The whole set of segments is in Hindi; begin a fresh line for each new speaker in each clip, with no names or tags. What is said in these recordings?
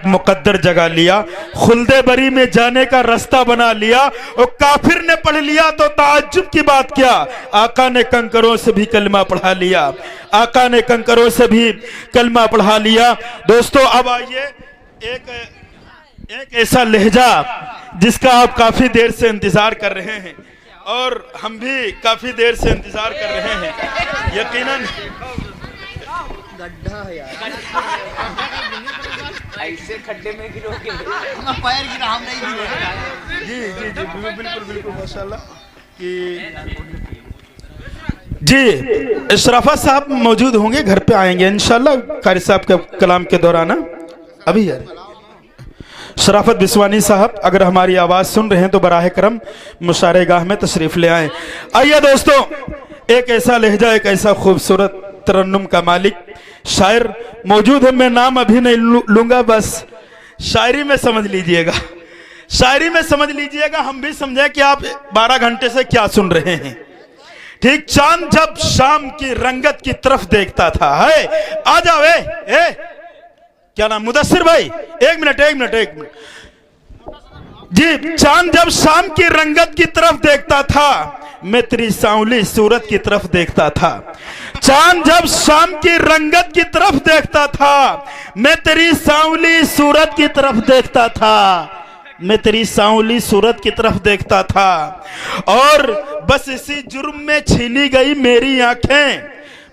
मुकद्दर जगा लिया, खुल्दे बरी में जाने का रास्ता बना लिया, और काफिर ने पढ़ लिया तो ताज्जुब की बात क्या, आका ने कंकरों से भी कलमा पढ़ा लिया, आका ने कंकरों से भी कलमा पढ़ा लिया। दोस्तों अब आइए एक ऐसा लहजा जिसका आप काफी देर से इंतजार कर रहे हैं और हम भी काफी देर से इंतजार कर रहे हैं। यकीनन
गड्ढा है यार, ऐसे खड्डे में गिरोगे, पैर गिरा हम नहीं गिरेगा।
जी जी जी बिल्कुल बिल्कुल माशाल्लाह कि जी शराफत साहब मौजूद होंगे, घर पे आएंगे इंशाल्लाह कारी साहब के कलाम के दौरान। अभी यार शराफत बिस्वानी साहब अगर हमारी आवाज़ सुन रहे हैं तो बराह करम मुशारे गाह में तशरीफ़ ले आए। आइए दोस्तों, एक ऐसा लहजा, एक ऐसा खूबसूरत तरन्नुम का मालिक शायर मौजूद है। मैं नाम अभी नहीं लूँगा, बस शायरी में समझ लीजिएगा, शायरी में समझ लीजिएगा, हम भी समझे कि आप 12 घंटे से क्या सुन रहे हैं। ठीक, चांद जब शाम की रंगत की तरफ देखता था, है आ जाओ ए क्या नाम मुदस्सिर भाई, एक मिनट जी। चांद जब शाम की रंगत की तरफ देखता था, मैं तेरी सांवली सूरत की तरफ देखता था। चांद जब शाम की रंगत की तरफ देखता था, मैं तेरी सांवली सूरत की तरफ देखता था, मैं तेरी सांवली सूरत की तरफ देखता था। और बस इसी जुर्म में छीनी गई मेरी आंखें,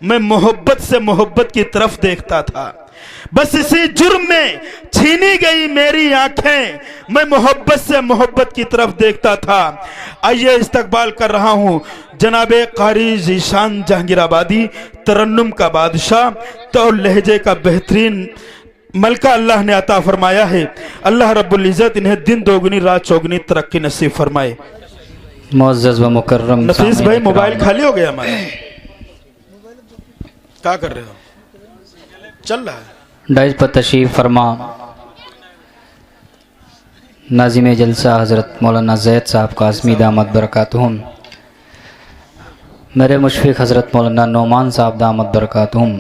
मैं मोहब्बत से मोहब्बत की तरफ देखता था। बस इसी जुर्म में छीनी गई मेरी आंखें, मैं मोहब्बत से मोहब्बत की तरफ देखता था। आइए इस्तकबाल कर रहा हूँ जनाबे कारी ज़ीशान जहांगीराबादी, तरन्नुम का बादशाह, तो लहजे का बेहतरीन मलका अल्लाह ने अता फरमाया है। अल्लाह रब्बुल इज़्ज़त इन्हें दिन दोगुनी रात चौगुनी तरक्की नसीब फरमाए।
मुअज़्ज़ज़ व मुकर्रम
नफीस भाई मोबाइल खाली हो गया हमारा, क्या कर रहे हो, चल रहा है
डाइज पर तशरीफ़ फरमा नाज़िम जलसा हज़रत मौलाना ज़ैद साहब काज़मी दामत बरकातुहुम, मेरे मुशफ़िक़ हज़रत मौलाना नौमान साहब दामत बरकातुहुम,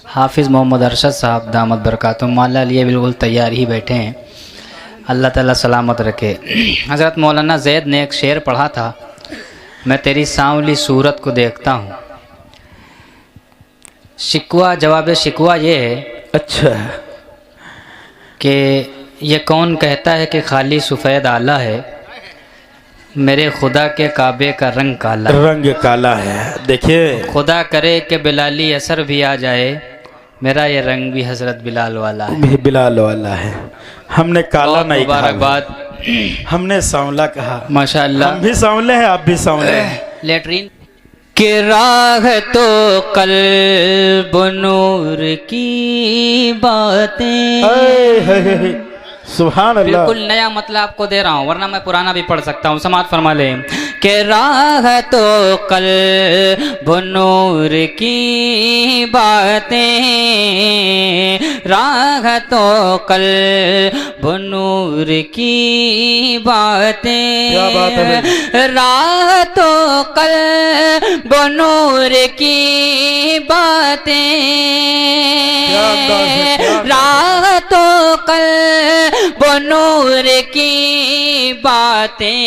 हाफिज़ मोहम्मद अरशद साहब दामत बरकातुहुम माला लिए बिल्कुल तैयार ही बैठे हैं, अल्लाह ताला सलामत रखे। हज़रत मौलाना ज़ैद ने एक शेर पढ़ा था, मैं तेरी सांवली सूरत को देखता हूँ। शिकवा जवाब शिकवा ये है
अच्छा
कि ये कौन कहता है कि खाली सफ़ेद आला है, मेरे खुदा के काबे का रंग काला,
रंग काला है। देखिए
खुदा करे कि बिलाली असर भी आ जाए, मेरा ये रंग भी हज़रत बिलाल वाला है,
बिलाल वाला है। हमने काला नहीं कहा,
मुबारकबाद,
हमने सांवला कहा।
माशाअल्लाह,
हम भी सांवले हैं, आप भी सांवले हैं।
लेटरीन के राह तो कल्ब नूर की बातें,
सुभान अल्लाह,
बिल्कुल नया मतलब आपको दे रहा हूँ, वरना मैं पुराना भी पढ़ सकता हूँ। समात फरमा ले के राह तो कल्ब नूर की बातें, राह तो कल्ब नूर की बातें,
क्या बात है,
राह तो कल्ब नूर की बातें, राह तो कल्ब नूर की बातें,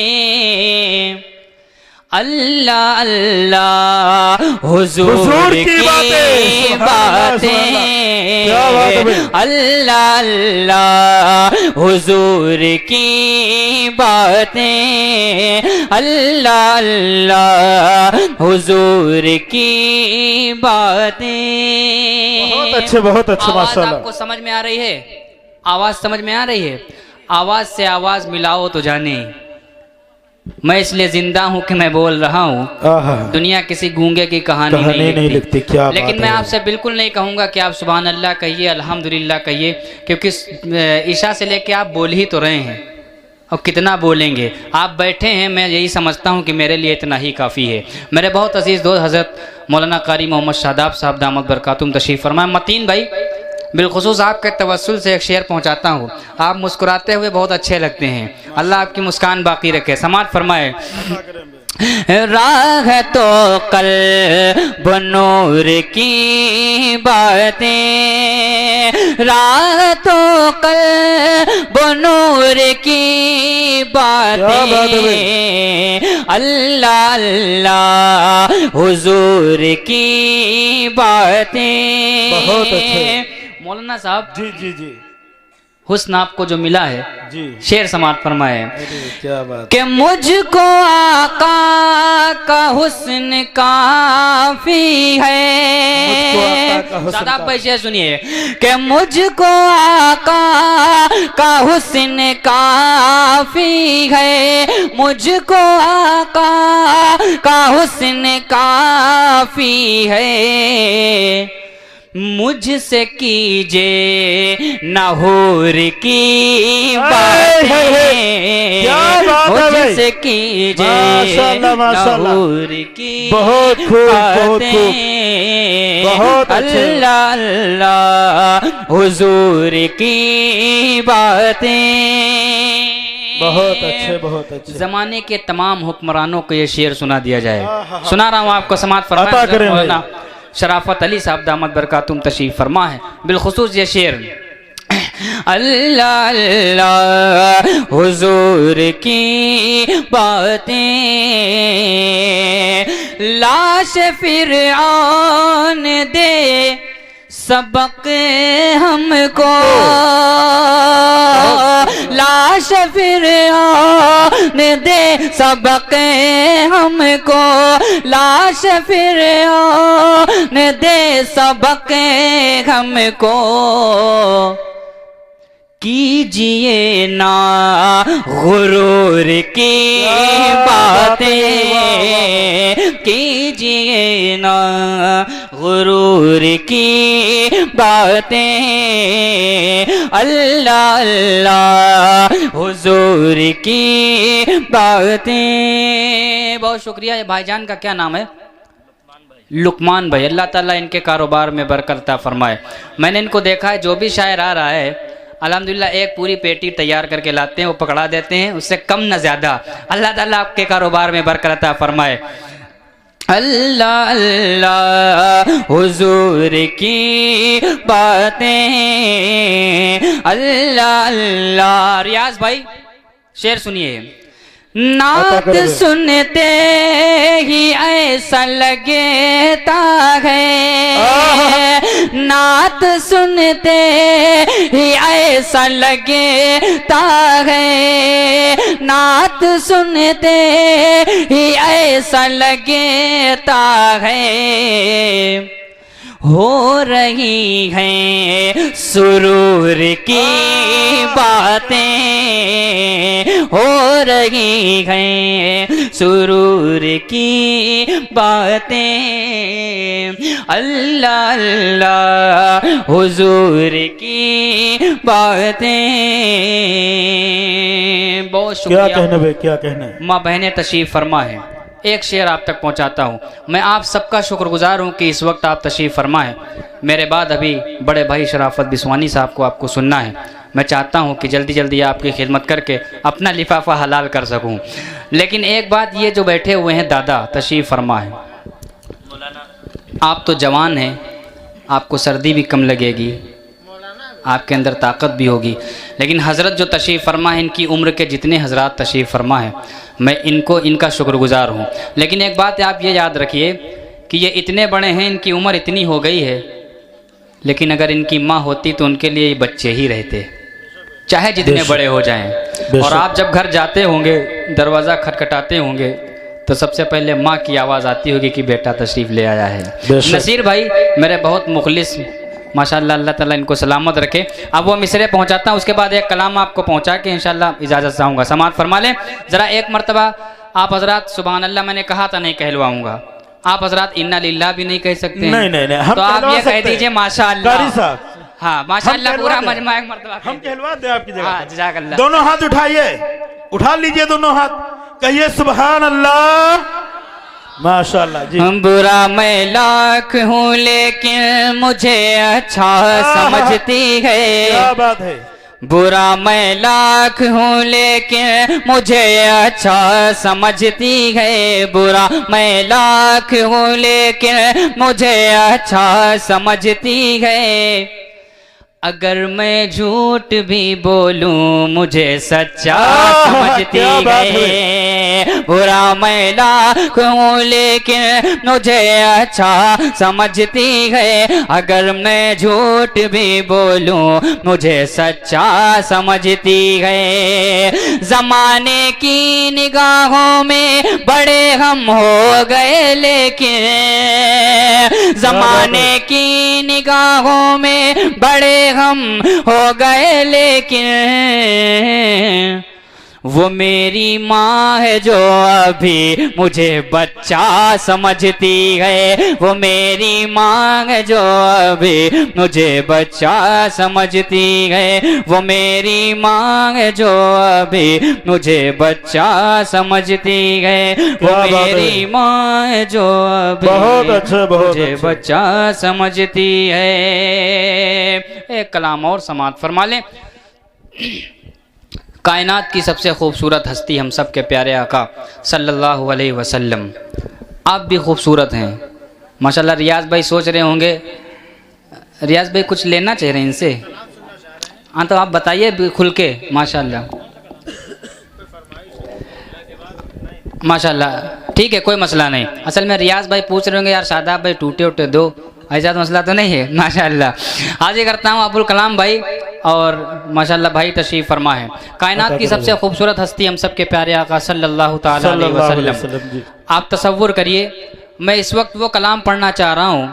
अल्लाह अल्लाह हुजूर की बातें, अल्लाह अल्लाह हुजूर की बातें, अल्लाह अल्लाह हुजूर की बातें।
बहुत अच्छे माशाल्लाह।
आपको समझ में आ रही है? आवाज़ समझ में आ रही है? आवाज़ से आवाज़ मिलाओ तो जाने, मैं इसलिए जिंदा हूँ कि मैं बोल रहा हूँ। दुनिया किसी गूंगे की कहानी नहीं लिखती।
क्या
लेकिन मैं आपसे बिल्कुल नहीं कहूँगा कि आप सुभान अल्लाह कहिए, अल्हम्दुलिल्लाह कहिए, क्योंकि ईशा से लेके आप बोल ही तो रहे हैं, और कितना बोलेंगे। आप बैठे हैं, मैं यही समझता हूँ कि मेरे लिए इतना ही काफ़ी है। मेरे बहुत अजीज़ दोस्त हज़रत मौलाना कारी मोहम्मद शादाब साहब दामत बरकातुहुम तशरीफ़ फरमाए। मतीन भाई, बिलखुसूस आपके तवस्सुल से एक शेर पहुँचाता हूँ, आप मुस्कुराते हुए बहुत अच्छे लगते हैं, अल्लाह आपकी मुस्कान बाकी रखे। समात फरमाए राह तो कल बनूर की बातें, राह तो कल बनूर की बातें, अल्लाह अल्लाह हुजूर की बातें।
बहुत अच्छे।
मौलाना साहब
जी जी जी
हुस्न आपको जो मिला है,
जी,
शेर समात फरमाए
अरे क्या बात।
कि मुझको आका का हुस्न काफी है।
मुझको आका का हुस्न
सादा
काफी।
पैसे सुनिए कि मुझको आका का हुस्न काफी है, मुझको आका का हुस्न काफी है। मुझसे कीजिए नहूर की बातें,
क्या बात है भाई।
मुझसे कीजिए
माशाल्लाह, माशाल्लाह।
नहूर की
बहुत खूब, बहुत
बातें,
खूब, बहुत अच्छे।
अल्लाह अल्लाह हुजूर की बातें।
बहुत अच्छे, बहुत अच्छे।
जमाने के तमाम हुक्मरानों को ये शेर सुना दिया जाए।
आहा।
सुना रहा हूँ आपको, समात
अता करें भाई।
फरमा शराफत अली साहब दामद बरकातुम तशरीफ फरमा है। बिलखुसूस ये शेर अल्लाह अल्लाह हुजूर की बातें, लाश फिरऔन दे सबक हमको, लाश फिरऔन दे सबक हमको, लाश फिरऔन दे सबक हमको। कीजिए ना गुरूर की बातें, कीजिए ना गुरूर की बातें, अल्लाह अल्लाह हुजूर की बातें। बहुत शुक्रिया। ये भाईजान का क्या नाम है? लुकमान भाई। अल्लाह ताला इनके कारोबार में बरकत अता फरमाए। मैंने इनको देखा है, जो भी शायर आ रहा है अल्हम्दुलिल्लाह एक पूरी पेटी तैयार करके लाते हैं, वो पकड़ा देते हैं, उससे कम न ज़्यादा। अल्लाह ताला आपके कारोबार में बरकत अता फरमाए। अल्लाह अल्लाह हुजूर की बातें, अल्लाह अल्लाह। रियाज भाई शेर सुनिए। नात सुनते ही ऐसा लगता है, नात सुनते ही ऐसा लगता है, नात सुनते ही ऐसा लगता है। हो रही हैं सुरूर की बातें, हो रही हैं सुरूर की बातें, अल्लाह अल्लाह हुजूर की बातें। बहुत
क्या
शुक्रिया।
कहना भाई, क्या कहना है।
माँ बहने तशरीफ़ फरमा है। एक शेर आप तक पहुंचाता हूं। मैं आप सबका शुक्रगुजार हूं कि इस वक्त आप तशरीफ़ फरमा है। मेरे बाद अभी बड़े भाई शराफत बिस्वानी साहब को आपको सुनना है। मैं चाहता हूं कि जल्दी जल्दी आपकी खिदमत करके अपना लिफाफा हलाल कर सकूं। लेकिन एक बात, ये जो बैठे हुए हैं दादा तशरीफ़ फरमा है, आप तो जवान हैं, आपको सर्दी भी कम लगेगी, आपके अंदर ताकत भी होगी। लेकिन हज़रत जो तशरीफ़ फरमा है, इनकी उम्र के जितने हज़रात तशरीफ़ फरमा है, मैं इनका शुक्रगुजार हूँ। लेकिन एक बात आप ये याद रखिए कि ये इतने बड़े हैं, इनकी उम्र इतनी हो गई है, लेकिन अगर इनकी माँ होती तो उनके लिए बच्चे ही रहते, चाहे जितने बड़े हो जाएं। और आप जब घर जाते होंगे, दरवाज़ा खटखटाते होंगे, तो सबसे पहले माँ की आवाज़ आती होगी कि बेटा तशरीफ़ ले आया है। नसीर भाई मेरे बहुत मुखलिस, माशाल्लाह, अल्लाह ताला इनको सलामत रखे। अब वो मिसरे पहुंचाता हूँ, उसके बाद एक कलाम आपको पहुंचा के इंशाल्लाह इजाज़त चाहूँगा। समात फरमा लें ज़रा एक मरतबा आप हजरात। सुभान अल्लाह, मैंने कहा था नहीं कहलवाऊँगा। आप हजरात इन्ना लिल्लाह भी नहीं कह सकते हैं।
नहीं, हम
तो आप ये कह दीजिए माशाअल्लाह। हाँ माशाअल्लाह, पूरा मजमा एक मरतबा
हम कहलवा दें आपकी जगह।
हाँ, जज़ाकल्लाह।
दोनों हाथ उठाइए, उठा लीजिए दोनों हाथ, कहिए सुभान अल्लाह। माशाअल्लाह जी।
बुरा मैं लाख हूँ लेकिन मुझे अच्छा समझती है।
क्या बात है।
बुरा मैं लाख हूँ लेकिन मुझे अच्छा समझती है। बुरा मैं लाख हूँ लेकिन मुझे अच्छा समझती है। अगर मैं झूठ भी बोलूं मुझे सच्चा समझती
क्या बात
है। बुरा मैं लाख हूँ लेकिन मुझे अच्छा समझती है। अगर मैं झूठ भी बोलूं मुझे सच्चा समझती है। जमाने की निगाहों में बड़े हम हो गए लेकिन जमाने की निगाहों में बड़े हम हो गए लेकिन वो मेरी माँ है जो अभी मुझे बच्चा समझती है। वो मेरी माँ है जो अभी मुझे बच्चा समझती है। वो मेरी माँ है जो अभी मुझे बच्चा समझती है। वो
क्या बात है।
मेरी माँ है जो अभी
बहुत अच्छे, बहुत
मुझे
अच्छे।
बच्चा समझती है। एक कलाम और समात फरमा लें। कायनात की सबसे खूबसूरत हस्ती हम सब के प्यारे आका सल्लल्लाहु अलैहि वसल्लम, आप भी खूबसूरत हैं माशाल्लाह। रियाज भाई सोच रहे होंगे, रियाज भाई कुछ लेना चाह रहे हैं इनसे। हाँ तो आप बताइए खुल के। माशाल्लाह माशाल्लाह, ठीक है कोई मसला नहीं। असल में रियाज भाई पूछ रहे होंगे यार शादाब भाई टूटे उटे दो, ऐसा तो मसला तो नहीं है। माशाल्लाह हाजिर करता हूँ अबुल कलाम भाई और माशाल्लाह भाई तशरीफ फरमा है। कायनात की सबसे खूबसूरत हस्ती हम सब के प्यारे आका सल्लल्लाहु ताला अलैहि वसल्लम। आप तसव्वुर करिए, मैं इस वक्त वो कलाम पढ़ना चाह रहा हूँ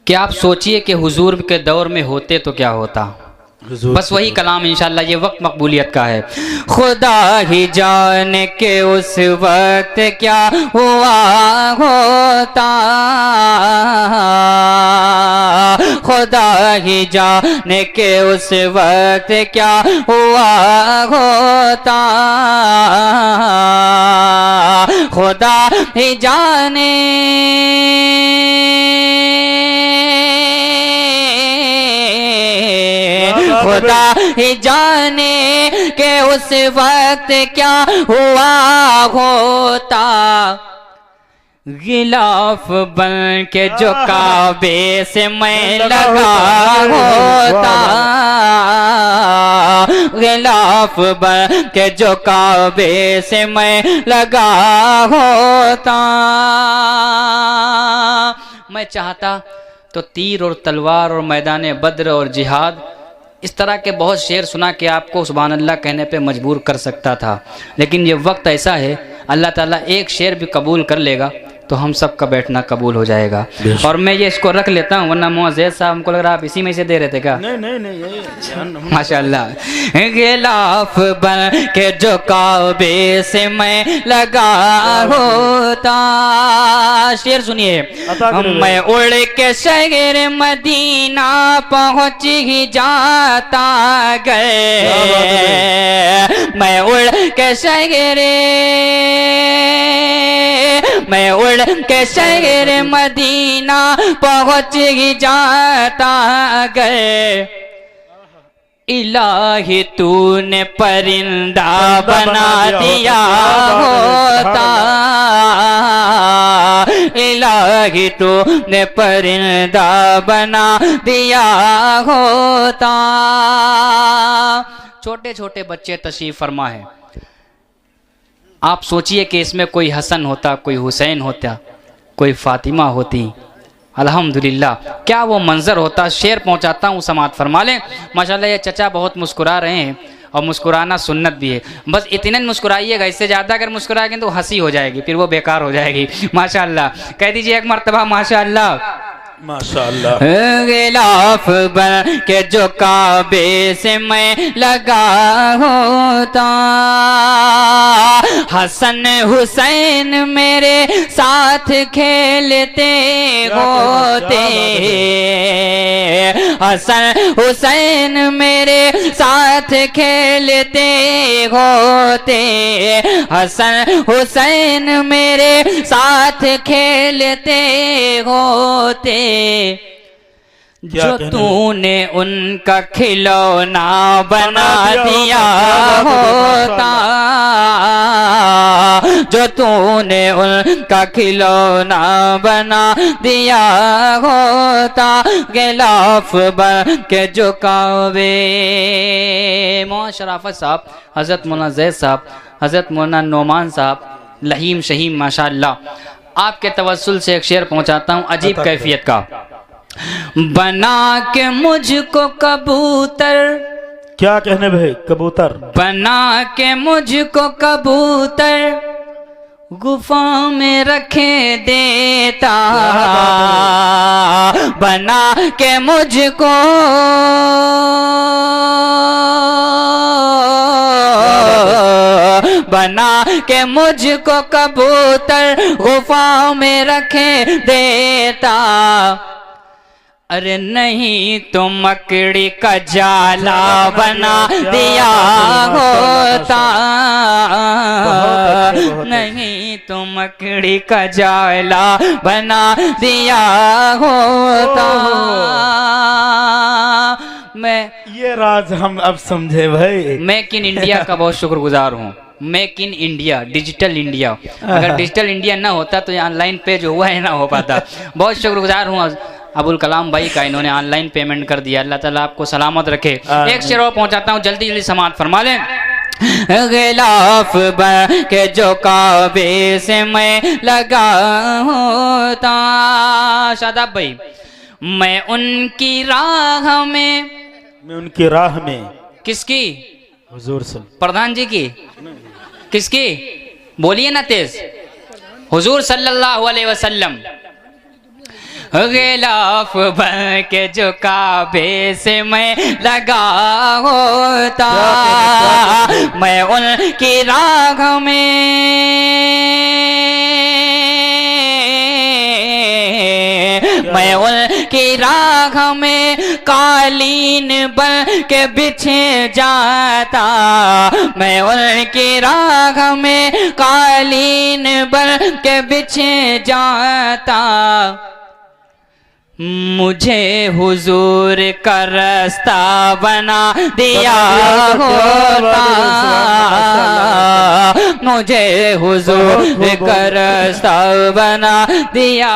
कि आप सोचिए कि हुजूर के दौर में होते तो क्या होता। बस वही कलाम इंशाल्लाह ये वक्त मकबूलियत का है। खुदा ही जाने के उस वक्त क्या हुआ होता, खुदा ही जाने के उस वक्त क्या हुआ होता, खुदा ही जाने खुदा ही जाने के उस वक्त क्या हुआ होता। गिलाफ बन के जो काबे से मैं लगा होता, गिलाफ बन के जो काबे से मैं लगा होता। मैं चाहता तो तीर और तलवार और मैदान बद्र और जिहाद इस तरह के बहुत शेर सुना के आपको सुभान अल्लाह कहने पे मजबूर कर सकता था, लेकिन ये वक्त ऐसा है अल्लाह ताला एक शेर भी कबूल कर लेगा तो हम सब का बैठना कबूल हो जाएगा। और मैं ये इसको रख लेता हूँ, वरना मुअज़्ज़िज़ साहब हमको लग रहा आप इसी में से दे रहे थे क्या? नहीं माशाल्लाह। गिलाफ बन के जो काबे से मैं लगा होता, शेर सुनिए। मैं उड़ के शहर मदीना पहुँच ही जाता गए, मैं उड़ के शहर, मैं उड़ के शहर मदीना पहुँच ही जाता गए। इलाही तूने परिंदा बना दिया होता, इलाही तूने परिंदा बना दिया होता। छोटे छोटे बच्चे तशरीफ फरमा है। आप सोचिए कि इसमें कोई हसन होता, कोई हुसैन होता, कोई फातिमा होती, अल्हम्दुलिल्लाह क्या वो मंजर होता। शेर पहुंचाता हूँ समात फरमा लें। माशाल्लाह ये चचा बहुत मुस्कुरा रहे हैं और मुस्कुराना सुन्नत भी है, बस इतने मुस्कुराइएगा, इससे ज़्यादा अगर मुस्कुराएंगे तो हंसी हो जाएगी, फिर वो बेकार हो जाएगी। माशाल्लाह कह दीजिए एक मर्तबा माशाल्लाह।
माशाल्लाह।
गिलाफ बन के जो काबे से मैं लगा होता, हसन हुसैन मेरे साथ खेलते होते, हसन हुसैन मेरे साथ खेलते होते, हसन हुसैन मेरे साथ खेलते होते।
क्या
जो
कहने
तूने उनका खिलौना बना दिया होता, जो तूने उनका खिलौना बना दिया होता, गिलाफ बन के झुकावे। मौलाना शराफत साहब, हज़रत मौलाना जैद साहब, हज़रत मौलाना नोमान साहब, लहीम शहीम माशाअल्लाह, आपके तवस्सुल से एक शेर पहुंचाता हूँ अजीब कैफियत का। बना के मुझको कबूतर,
क्या कहने भाई, कबूतर
बना के मुझको कबूतर, गुफा में रखे देता, बना के मुझको बना के मुझको कबूतर, गुफा में रखे देता। अरे नहीं तो मकड़ी का जाला बना दिया होता, नहीं तो मकड़ी का जाला बना दिया होता। मैं
ये राज हम अब समझे भाई।
मेक इन इंडिया का बहुत शुक्रगुजार हूँ। Make in India, digital India, अगर डिजिटल इंडिया ना होता तो ऑनलाइन पे जो हुआ है ना हो पाता। बहुत शुक्रगुजार हूँ अबुल कलाम भाई का, इन्होंने ऑनलाइन पेमेंट कर दिया। अल्लाह ताला आपको सलामत रखे। एक शेर और पहुंचाता हूँ, जल्दी जल्दी समात फरमा लें। गिलाफ बन के जो काबे से मैं लगा होता, शादाब भाई, मैं उनकी राह में,
मैं उनकी राह में,
किसकी?
हुजूर से,
प्रधान जी की, किसकी? बोलिए ना तेज। हुजूर सल्लल्लाहु अलैहि वसल्लम। गिलाफ बन के जो काबे से मैं लगा होता, मैं उनकी राह में, मैं उनकी राह में कालीन बन के बिछे जाता, मैं उनकी राह में कालीन बन के बिछे जाता। मुझे हुजूर का रास्ता बना दिया होता, मुझे हुजूर का रास्ता बना दिया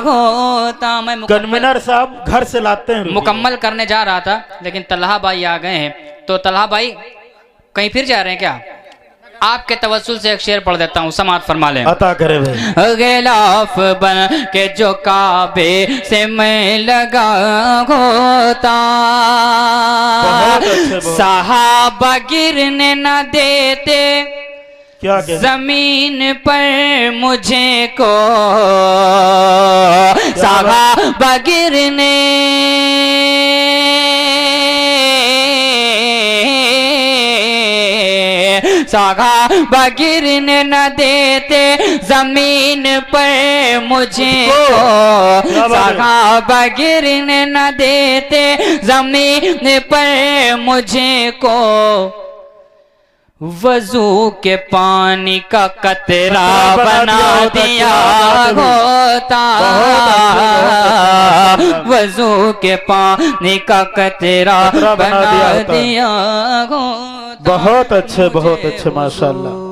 होता। मैं
कन्वीनर साहब घर से लाते हैं,
मुकम्मल करने जा रहा था लेकिन तलहा भाई आ गए हैं। तो तलहा भाई कहीं फिर जा रहे हैं क्या? आपके तवस्सुल से एक शेर पढ़ देता हूँ, समात फरमा लें।
अता करे भाई।
गिलाफ बन के जो काबे से मैं लगा होता, सहाबा गिरने न देते
क्या
जमीन पर मुझे को, सहाबा गिरने सहाबा गिरने न देते जमीन पर मुझे को, सहाबा गिरने न देते जमीन पर मुझे को, वजू के पानी का कतरा बना दिया होता, वजू के पानी का कतरा बना दिया होता।
बहुत अच्छे माशाल्लाह।